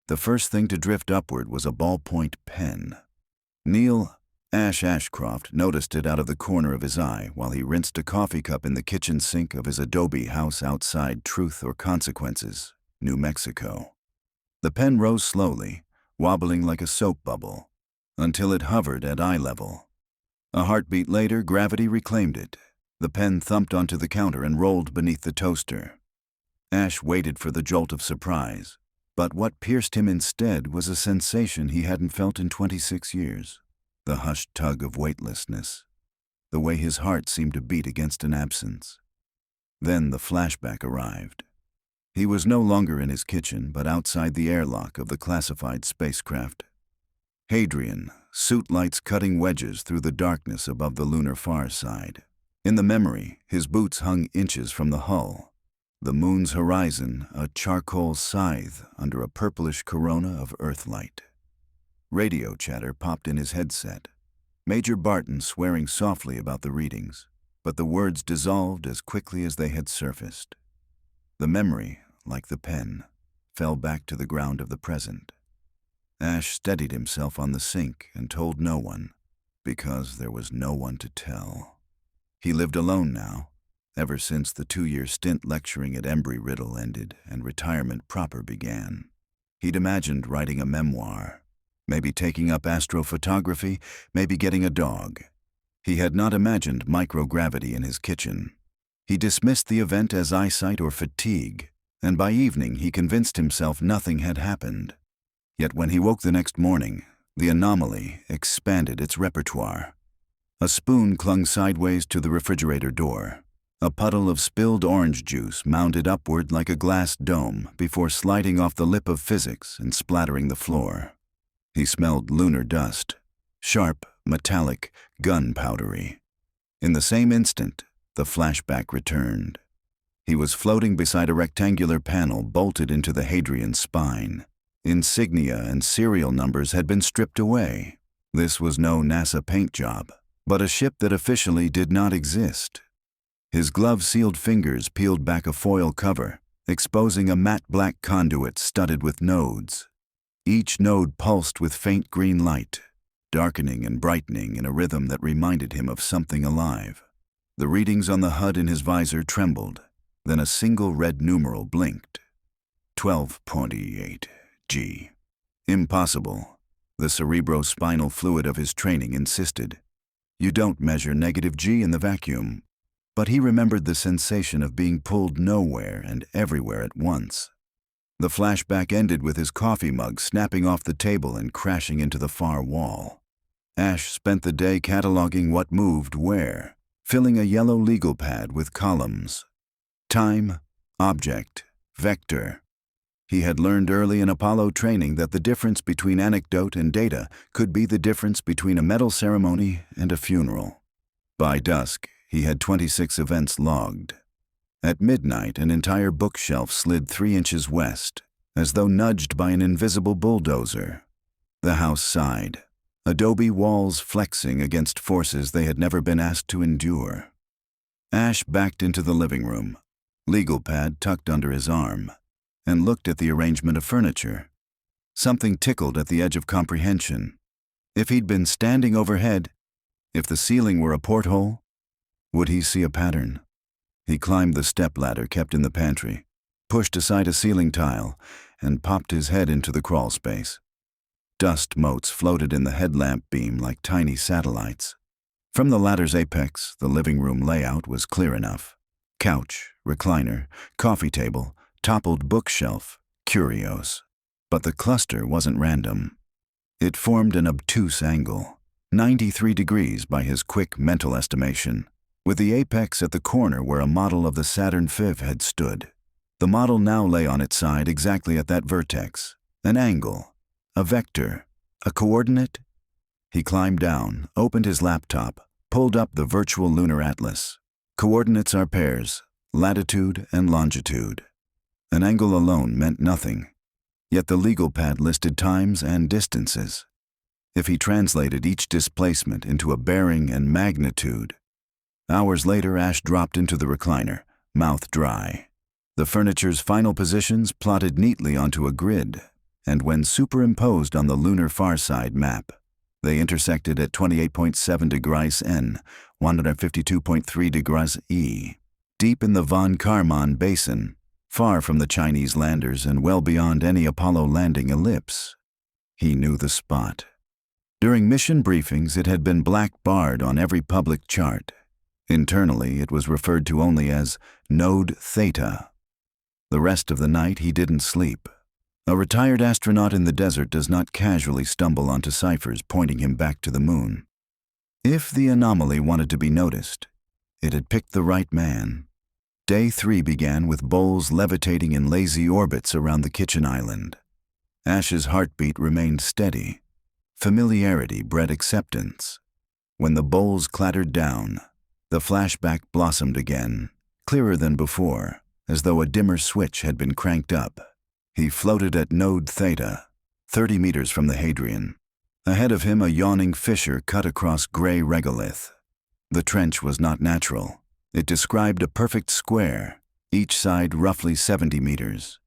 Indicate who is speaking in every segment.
Speaker 1: The first thing to drift upward was a ballpoint pen. Neil Ashcroft noticed it out of the corner of his eye while he rinsed a coffee cup in the kitchen sink of his adobe house outside Truth or Consequences, New Mexico. The pen rose slowly, wobbling like a soap bubble, until it hovered at eye level. A heartbeat later, gravity reclaimed it. The pen thumped onto the counter and rolled beneath the toaster. Ash waited for the jolt of surprise, but what pierced him instead was a sensation he hadn't felt in 26 years. The hushed tug of weightlessness, the way his heart seemed to beat against an absence. Then the flashback arrived. He was no longer in his kitchen, but outside the airlock of the classified spacecraft. Hadrian, suit lights cutting wedges through the darkness above the lunar far side. In the memory, his boots hung inches from the hull. The moon's horizon, a charcoal scythe under a purplish corona of Earthlight. Radio chatter popped in his headset. Major Barton swearing softly about the readings, but the words dissolved as quickly as they had surfaced. The memory, like the pen, fell back to the ground of the present. Ash steadied himself on the sink and told no one, because there was no one to tell. He lived alone now, ever since the 2-year stint lecturing at Embry-Riddle ended and retirement proper began. He'd imagined writing a memoir, maybe taking up astrophotography, maybe getting a dog. He had not imagined microgravity in his kitchen. He dismissed the event as eyesight or fatigue, and by evening he convinced himself nothing had happened. Yet when he woke the next morning, the anomaly expanded its repertoire. A spoon clung sideways to the refrigerator door. A puddle of spilled orange juice mounted upward like a glass dome before sliding off the lip of physics and splattering the floor. He smelled lunar dust, sharp, metallic, gunpowdery. In the same instant, the flashback returned. He was floating beside a rectangular panel bolted into the Hadrian spine. Insignia and serial numbers had been stripped away. This was no NASA paint job, but a ship that officially did not exist. His glove-sealed fingers peeled back a foil cover, exposing a matte black conduit studded with nodes. Each node pulsed with faint green light, darkening and brightening in a rhythm that reminded him of something alive. The readings on the HUD in his visor trembled, then a single red numeral blinked. 12.8 G. Impossible, the cerebrospinal fluid of his training insisted. You don't measure negative G in the vacuum. But he remembered the sensation of being pulled nowhere and everywhere at once. The flashback ended with his coffee mug snapping off the table and crashing into the far wall. Ash spent the day cataloging what moved where, filling a yellow legal pad with columns. Time, object, vector. He had learned early in Apollo training that the difference between anecdote and data could be the difference between a medal ceremony and a funeral. By dusk, he had 26 events logged. At midnight, an entire bookshelf slid 3 inches west, as though nudged by an invisible bulldozer. The house sighed, adobe walls flexing against forces they had never been asked to endure. Ash backed into the living room, legal pad tucked under his arm, and looked at the arrangement of furniture. Something tickled at the edge of comprehension. If he'd been standing overhead, if the ceiling were a porthole, would he see a pattern? He climbed the stepladder kept in the pantry, pushed aside a ceiling tile, and popped his head into the crawl space. Dust motes floated in the headlamp beam like tiny satellites. From the ladder's apex, the living room layout was clear enough. Couch, recliner, coffee table, toppled bookshelf, curios. But the cluster wasn't random. It formed an obtuse angle, 93 degrees by his quick mental estimation, with the apex at the corner where a model of the Saturn V had stood. The model now lay on its side exactly at that vertex. An angle, a vector, a coordinate. He climbed down, opened his laptop, pulled up the virtual lunar atlas. Coordinates are pairs, latitude and longitude. An angle alone meant nothing, yet the legal pad listed times and distances. If he translated each displacement into a bearing and magnitude. Hours later, Ash dropped into the recliner, mouth dry. The furniture's final positions plotted neatly onto a grid, and when superimposed on the lunar farside map, they intersected at 28.7 degrees N, 152.3 degrees E, deep in the von Karman Basin, far from the Chinese landers and well beyond any Apollo landing ellipse. He knew the spot. During mission briefings, it had been black-barred on every public chart. Internally, it was referred to only as Node Theta. The rest of the night, he didn't sleep. A retired astronaut in the desert does not casually stumble onto ciphers pointing him back to the moon. If the anomaly wanted to be noticed, it had picked the right man. Day 3 began with Bowles levitating in lazy orbits around the kitchen island. Ash's heartbeat remained steady. Familiarity bred acceptance. When the Bowles clattered down, the flashback blossomed again, clearer than before, as though a dimmer switch had been cranked up. He floated at Node Theta, 30 meters from the Hadrian. Ahead of him, a yawning fissure cut across gray regolith. The trench was not natural. It described a perfect square, each side roughly 70 meters.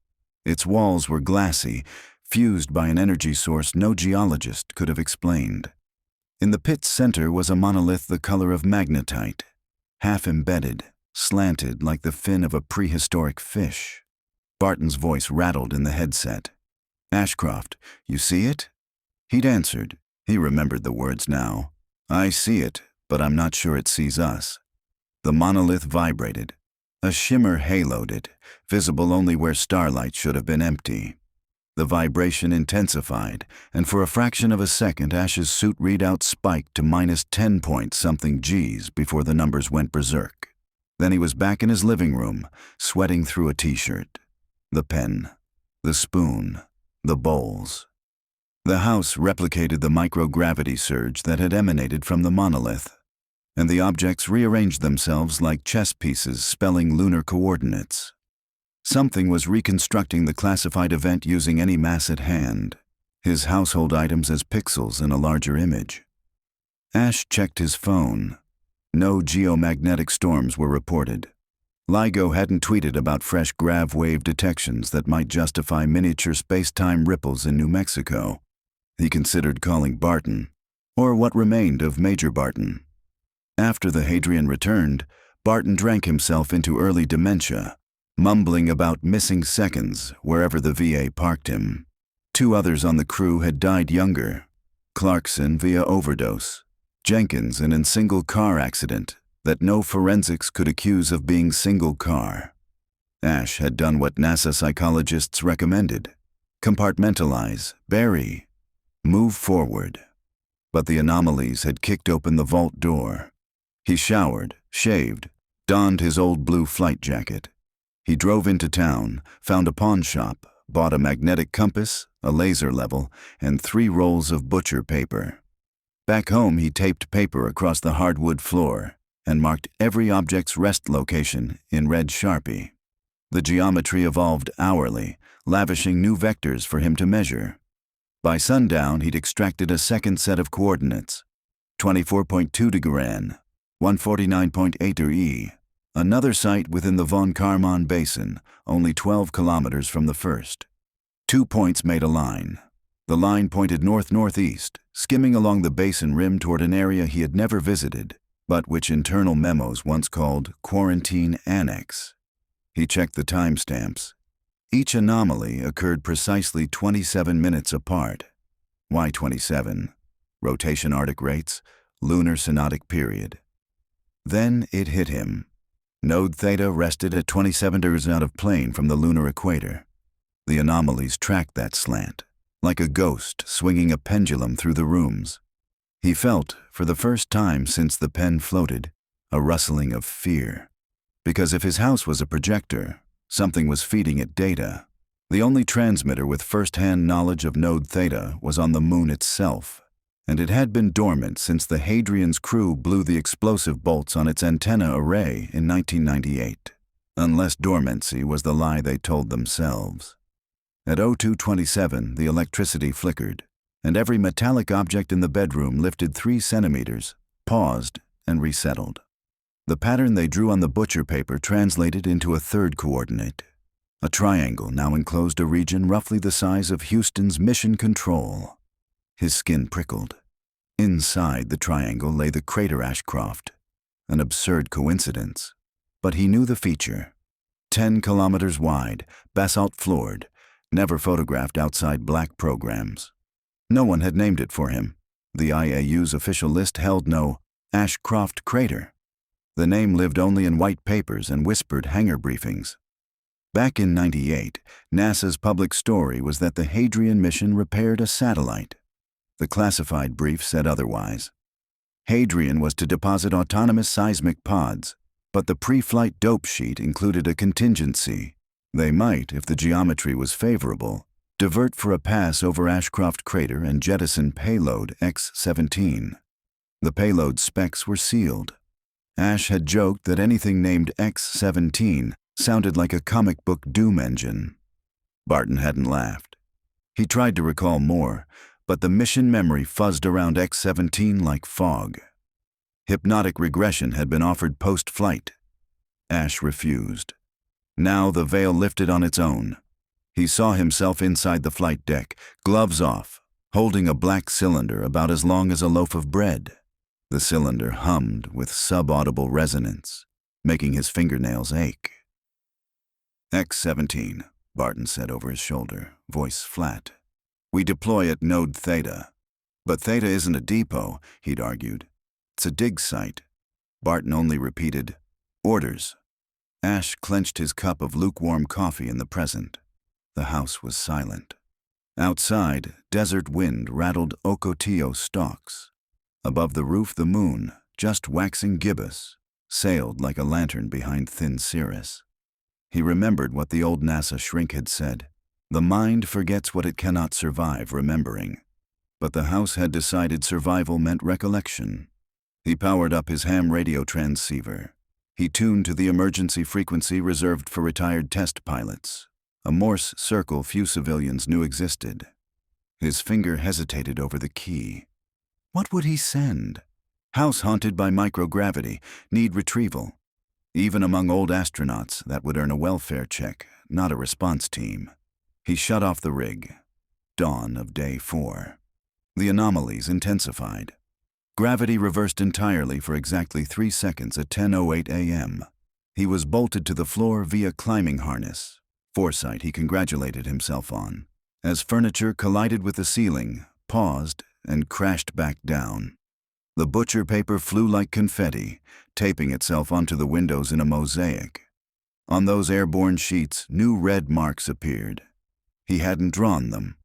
Speaker 1: Its walls were glassy, fused by an energy source no geologist could have explained. In the pit's center was a monolith the color of magnetite, half embedded, slanted like the fin of a prehistoric fish. Barton's voice rattled in the headset. "Ashcroft, you see it?" He'd answered. He remembered the words now. "I see it, but I'm not sure it sees us." The monolith vibrated. A shimmer haloed it, visible only where starlight should have been empty. The vibration intensified, and for a fraction of a second, Ash's suit readout spiked to -10-point-something Gs before the numbers went berserk. Then he was back in his living room, sweating through a t-shirt. The pen, the spoon, the bowls. The house replicated the microgravity surge that had emanated from the monolith, and the objects rearranged themselves like chess pieces spelling lunar coordinates. Something was reconstructing the classified event using any mass at hand, his household items as pixels in a larger image. Ash checked his phone. No geomagnetic storms were reported. LIGO hadn't tweeted about fresh grav wave detections that might justify miniature space-time ripples in New Mexico. He considered calling Barton, or what remained of Major Barton. After the Hadrian returned, Barton drank himself into early dementia, mumbling about missing seconds wherever the VA parked him. 2 others on the crew had died younger. Clarkson via overdose, Jenkins in a single car accident that no forensics could accuse of being single car. Ash had done what NASA psychologists recommended: compartmentalize, bury, move forward. But the anomalies had kicked open the vault door. He showered, shaved, donned his old blue flight jacket. He drove into town, found a pawn shop, bought a magnetic compass, a laser level, and 3 rolls of butcher paper. Back home, he taped paper across the hardwood floor and marked every object's rest location in red Sharpie. The geometry evolved hourly, lavishing new vectors for him to measure. By sundown, he'd extracted a second set of coordinates: 24.2 degrees, 149.8 E, another site within the von Karman Basin, only 12 kilometers from the first. 2 points made a line. The line pointed north-northeast, skimming along the basin rim toward an area he had never visited, but which internal memos once called Quarantine Annex. He checked the timestamps. Each anomaly occurred precisely 27 minutes apart. Why 27? Rotation Arctic rates, lunar synodic period. Then it hit him. Node Theta rested at 27 degrees out of plane from the lunar equator. The anomalies tracked that slant, like a ghost swinging a pendulum through the rooms. He felt, for the first time since the pen floated, a rustling of fear. Because if his house was a projector, something was feeding it data. The only transmitter with first-hand knowledge of Node Theta was on the moon itself, and it had been dormant since the Hadrian's crew blew the explosive bolts on its antenna array in 1998. Unless dormancy was the lie they told themselves. At 02:27, the electricity flickered, and every metallic object in the bedroom lifted 3 centimeters, paused, and resettled. The pattern they drew on the butcher paper translated into a third coordinate: A triangle now enclosed a region roughly the size of Houston's Mission Control. His skin prickled. Inside the triangle lay the crater Ashcroft. An absurd coincidence. But he knew the feature. 10 kilometers wide, basalt-floored, never photographed outside black programs. No one had named it for him. The IAU's official list held no Ashcroft crater. The name lived only in white papers and whispered hangar briefings. Back in '98, NASA's public story was that the Hadrian mission repaired a satellite. The classified brief said otherwise. Hadrian was to deposit autonomous seismic pods, but the pre-flight dope sheet included a contingency. They might, if the geometry was favorable, divert for a pass over Ashcroft Crater and jettison payload X-17. The payload specs were sealed. Ash had joked that anything named X-17 sounded like a comic book doom engine. Barton hadn't laughed. He tried to recall more, but the mission memory fuzzed around X-17 like fog. Hypnotic regression had been offered post-flight. Ash refused. Now the veil lifted on its own. He saw himself inside the flight deck, gloves off, holding a black cylinder about as long as a loaf of bread. The cylinder hummed with subaudible resonance, making his fingernails ache. X-17, Barton said over his shoulder, voice flat. We deploy at Node Theta. But Theta isn't a depot, he'd argued. It's a dig site. Barton only repeated, orders. Ash clenched his cup of lukewarm coffee in the present. The house was silent. Outside, desert wind rattled ocotillo stalks. Above the roof, the moon, just waxing gibbous, sailed like a lantern behind thin cirrus. He remembered what the old NASA shrink had said. The mind forgets what it cannot survive remembering. But the house had decided survival meant recollection. He powered up his ham radio transceiver. He tuned to the emergency frequency reserved for retired test pilots, a Morse circle few civilians knew existed. His finger hesitated over the key. What would he send? House haunted by microgravity, need retrieval. Even among old astronauts, that would earn a welfare check, not a response team. He shut off the rig. Dawn of day 4. The anomalies intensified. Gravity reversed entirely for exactly 3 seconds at 10:08 a.m. He was bolted to the floor via climbing harness. Foresight he congratulated himself on. As furniture collided with the ceiling, paused, and crashed back down. The butcher paper flew like confetti, taping itself onto the windows in a mosaic. On those airborne sheets, new red marks appeared. He hadn't drawn them.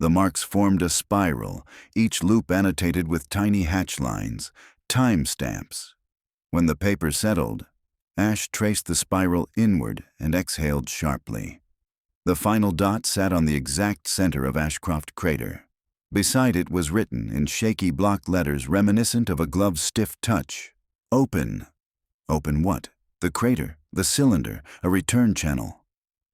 Speaker 1: The marks formed a spiral, each loop annotated with tiny hatch lines, time stamps. When the paper settled, Ash traced the spiral inward and exhaled sharply. The final dot sat on the exact center of Ashcroft Crater. Beside it was written in shaky block letters reminiscent of a glove's stiff touch. Open. Open what? The crater, the cylinder, a return channel.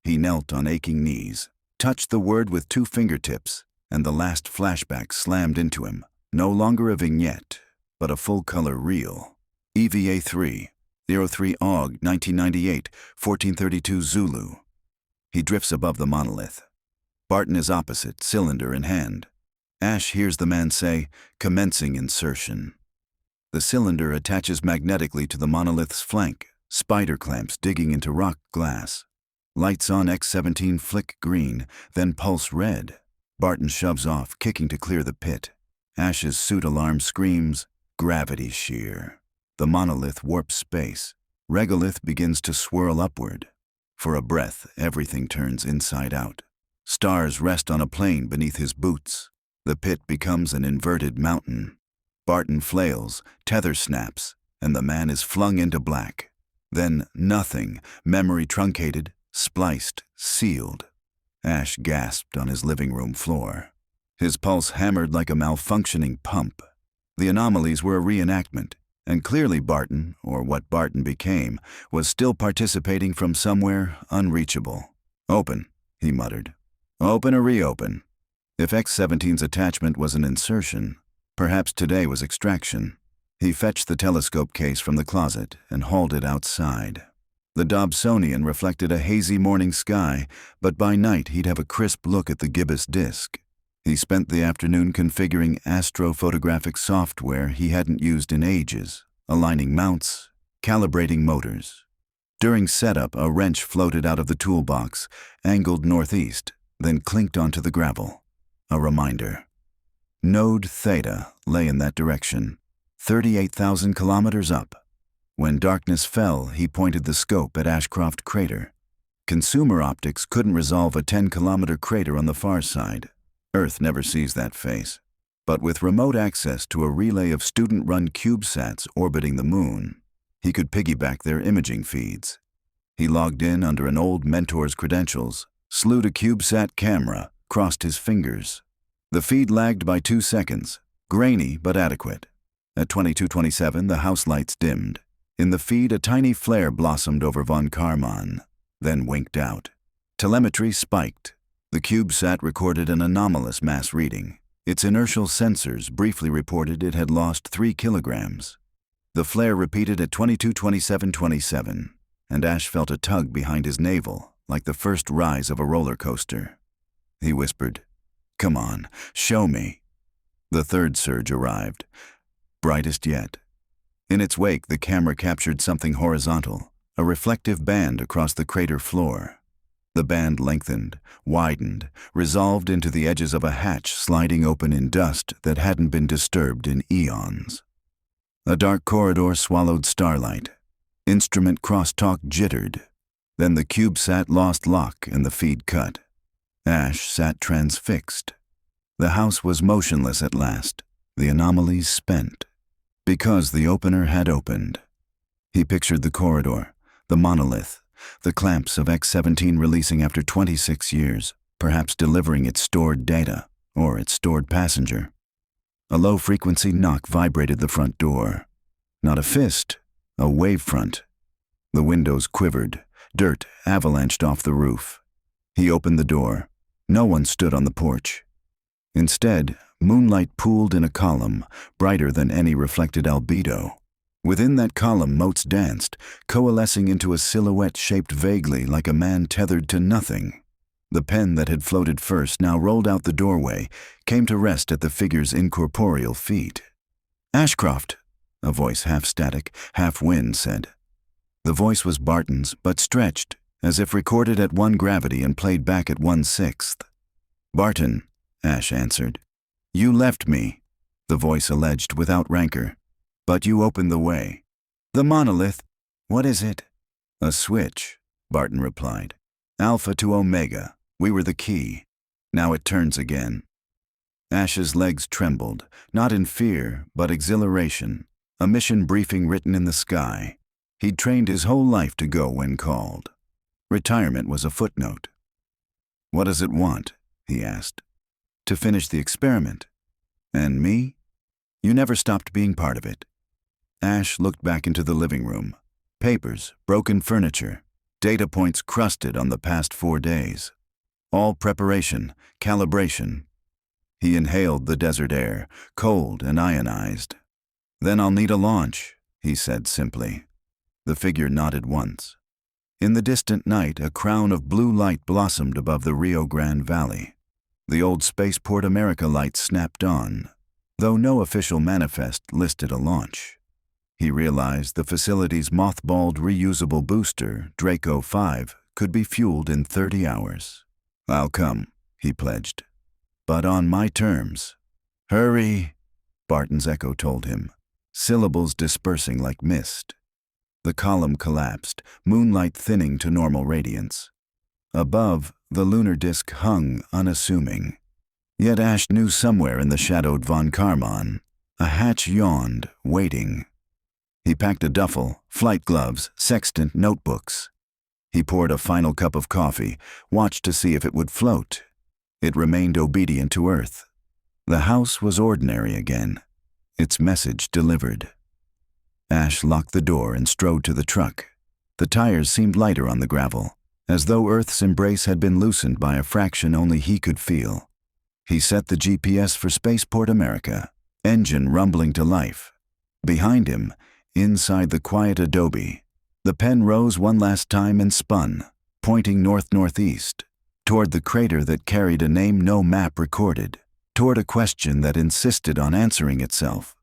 Speaker 1: He knelt on aching knees, touched the word with 2 fingertips, and the last flashback slammed into him. No longer a vignette, but a full-color reel. EVA 3, 03 AUG, 1998, 1432 Zulu. He drifts above the monolith. Barton is opposite, cylinder in hand. Ash hears the man say, commencing insertion. The cylinder attaches magnetically to the monolith's flank, spider clamps digging into rock glass. Lights on X-17 flick green, then pulse red. Barton shoves off, kicking to clear the pit. Ash's suit alarm screams, gravity shear. The monolith warps space. Regolith begins to swirl upward. For a breath, everything turns inside out. Stars rest on a plane beneath his boots. The pit becomes an inverted mountain. Barton flails, tether snaps, and the man is flung into black. Then nothing, memory truncated, spliced, sealed. Ash gasped on his living room floor. His pulse hammered like a malfunctioning pump. The anomalies were a reenactment, and clearly Barton, or what Barton became, was still participating from somewhere unreachable. Open, he muttered. Open or reopen. If X-17's attachment was an insertion, perhaps today was extraction. He fetched the telescope case from the closet and hauled it outside. The Dobsonian reflected a hazy morning sky, but by night he'd have a crisp look at the gibbous disk. He spent the afternoon configuring astrophotographic software he hadn't used in ages, aligning mounts, calibrating motors. During setup, a wrench floated out of the toolbox, angled northeast, then clinked onto the gravel. A reminder. Node Theta lay in that direction, 38,000 kilometers up. When darkness fell, he pointed the scope at Ashcroft Crater. Consumer optics couldn't resolve a 10-kilometer crater on the far side. Earth never sees that face. But with remote access to a relay of student-run CubeSats orbiting the moon, he could piggyback their imaging feeds. He logged in under an old mentor's credentials, slewed a CubeSat camera, crossed his fingers. The feed lagged by 2 seconds, grainy but adequate. At 22:27, the house lights dimmed. In the feed, a tiny flare blossomed over von Karman, then winked out. Telemetry spiked. The CubeSat recorded an anomalous mass reading. Its inertial sensors briefly reported it had lost 3 kilograms. The flare repeated at 22:27:27, and Ash felt a tug behind his navel, like the first rise of a roller coaster. He whispered, "Come on, show me." The third surge arrived, brightest yet. In its wake, the camera captured something horizontal, a reflective band across the crater floor. The band lengthened, widened, resolved into the edges of a hatch sliding open in dust that hadn't been disturbed in eons. A dark corridor swallowed starlight. Instrument crosstalk jittered. Then the CubeSat lost lock and the feed cut. Ash sat transfixed. The house was motionless at last, the anomalies spent. Because the opener had opened. He pictured the corridor, the monolith, the clamps of X-17 releasing after 26 years, perhaps delivering its stored data, or its stored passenger. A low-frequency knock vibrated the front door. Not a fist, a wavefront. The windows quivered, dirt avalanched off the roof. He opened the door. No one stood on the porch. Instead, moonlight pooled in a column, brighter than any reflected albedo. Within that column, motes danced, coalescing into a silhouette shaped vaguely like a man tethered to nothing. The pen that had floated first now rolled out the doorway, came to rest at the figure's incorporeal feet. "Ashcroft," a voice half static, half wind said. The voice was Barton's, but stretched, as if recorded at 1 gravity and played back at 1/6. "Barton," Ash answered. "You left me," the voice alleged without rancor. "But you opened the way." "The monolith, what is it?" "A switch," Barton replied. "Alpha to Omega. We were the key. Now it turns again." Ash's legs trembled, not in fear, but exhilaration. A mission briefing written in the sky. He'd trained his whole life to go when called. Retirement was a footnote. "What does it want?" he asked. "To finish the experiment. And me? You never stopped being part of it." Ash looked back into the living room. Papers, broken furniture, data points crusted on the past 4 days. All preparation, calibration. He inhaled the desert air, cold and ionized. "Then I'll need a launch," he said simply. The figure nodded once. In the distant night, a crown of blue light blossomed above the Rio Grande Valley. The old Spaceport America lights snapped on, though no official manifest listed a launch. He realized the facility's mothballed reusable booster, Draco 5, could be fueled in 30 hours. "I'll come," he pledged. "But on my terms." "Hurry," Barton's echo told him, syllables dispersing like mist. The column collapsed, moonlight thinning to normal radiance. Above, the lunar disk hung unassuming. Yet Ash knew somewhere in the shadowed von Karman, a hatch yawned, waiting. He packed a duffel, flight gloves, sextant, notebooks. He poured a final cup of coffee, watched to see if it would float. It remained obedient to Earth. The house was ordinary again. Its message delivered. Ash locked the door and strode to the truck. The tires seemed lighter on the gravel, as though Earth's embrace had been loosened by a fraction only he could feel. He set the GPS for Spaceport America, engine rumbling to life. Behind him, inside the quiet adobe, The pen rose one last time and spun, pointing north-northeast, toward the crater that carried a name no map recorded, toward a question that insisted on answering itself.